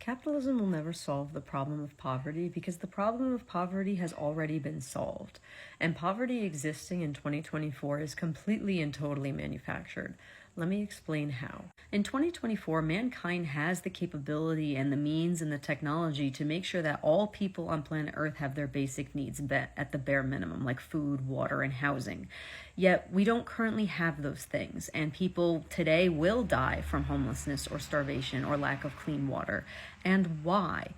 Capitalism will never solve the problem of poverty because the problem of poverty has already been solved. And poverty existing in 2024 is completely and totally manufactured. Let me explain how. In 2024, mankind has the capability and the means and the technology to make sure that all people on planet Earth have their basic needs met at the bare minimum, like food, water, and housing. Yet we don't currently have those things, and people today will die from homelessness or starvation or lack of clean water. And why?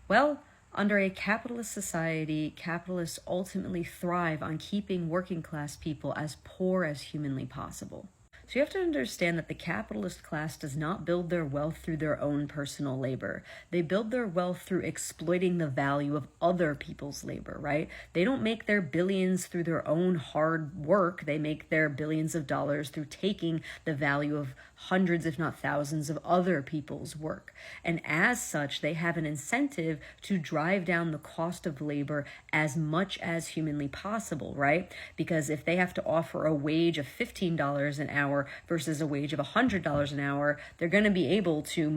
Well, under a capitalist society, capitalists ultimately thrive on keeping working class people as poor as humanly possible. So you have to understand that the capitalist class does not build their wealth through their own personal labor. They build their wealth through exploiting the value of other people's labor, right? They don't make their billions through their own hard work. They make their billions of dollars through taking the value of hundreds, if not thousands, of other people's work. And as such, they have an incentive to drive down the cost of labor as much as humanly possible, right? Because if they have to offer a wage of $15 an hour versus a wage of $100 an hour, they're going to be able to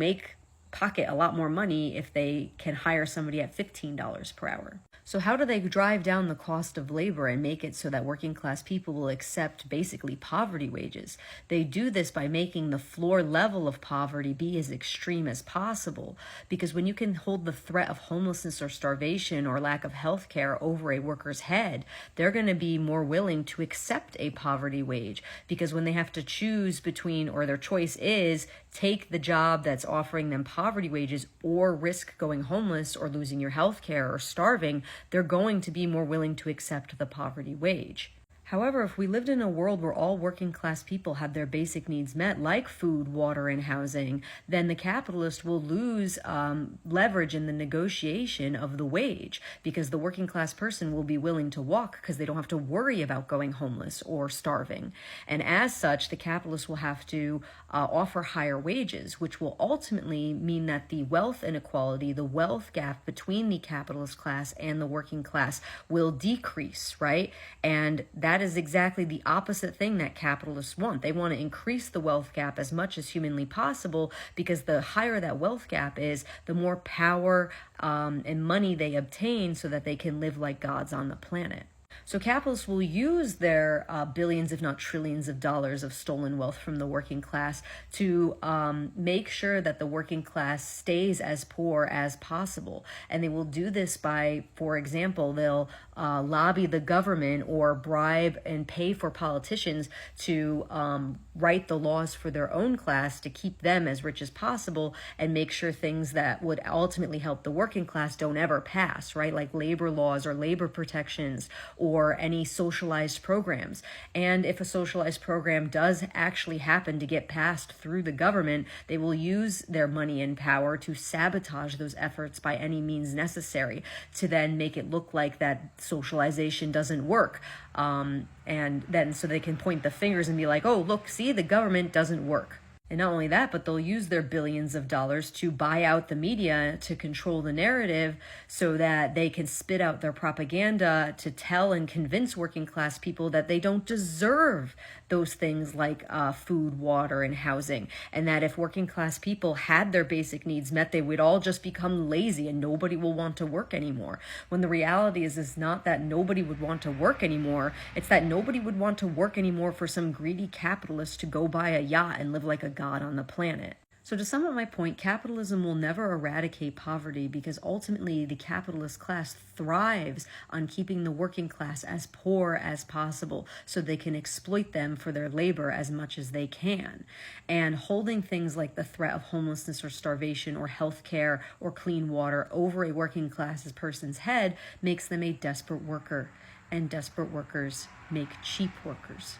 pocket a lot more money if they can hire somebody at $15 per hour. So how do they drive down the cost of labor and make it so that working class people will accept basically poverty wages? They do this by making the floor level of poverty be as extreme as possible. Because when you can hold the threat of homelessness or starvation or lack of health care over a worker's head, they're going to be more willing to accept a poverty wage. Because when they have to choose between, or their choice is, take the job that's offering them poverty wages or risk going homeless or losing your health care or starving, they're going to be more willing to accept the poverty wage. However, if we lived in a world where all working class people had their basic needs met, like food, water, and housing, then the capitalist will lose leverage in the negotiation of the wage, because the working class person will be willing to walk because they don't have to worry about going homeless or starving. And as such, the capitalist will have to offer higher wages, which will ultimately mean that the wealth inequality, the wealth gap between the capitalist class and the working class will decrease, right? And that is exactly the opposite thing that capitalists want. They want to increase the wealth gap as much as humanly possible, because the higher that wealth gap is, the more power and money they obtain so that they can live like gods on the planet. So capitalists will use their billions, if not trillions of dollars of stolen wealth from the working class to make sure that the working class stays as poor as possible. And they will do this by, for example, they'll lobby the government or bribe and pay for politicians to write the laws for their own class to keep them as rich as possible, and make sure things that would ultimately help the working class don't ever pass, right? Like labor laws or labor protections or any socialized programs. And if a socialized program does actually happen to get passed through the government, they will use their money and power to sabotage those efforts by any means necessary, to then make it look like that socialization doesn't work. And then so they can point the fingers and be like, oh, look, see, the government doesn't work. And not only that, but they'll use their billions of dollars to buy out the media to control the narrative so that they can spit out their propaganda to tell and convince working class people that they don't deserve those things like food, water, and housing. And that if working class people had their basic needs met, they would all just become lazy and nobody will want to work anymore. When the reality is not that nobody would want to work anymore, it's that nobody would want to work anymore for some greedy capitalist to go buy a yacht and live like a god on the planet. So to sum up my point, capitalism will never eradicate poverty, because ultimately the capitalist class thrives on keeping the working class as poor as possible so they can exploit them for their labor as much as they can. And holding things like the threat of homelessness or starvation or health care or clean water over a working class person's head makes them a desperate worker, and desperate workers make cheap workers.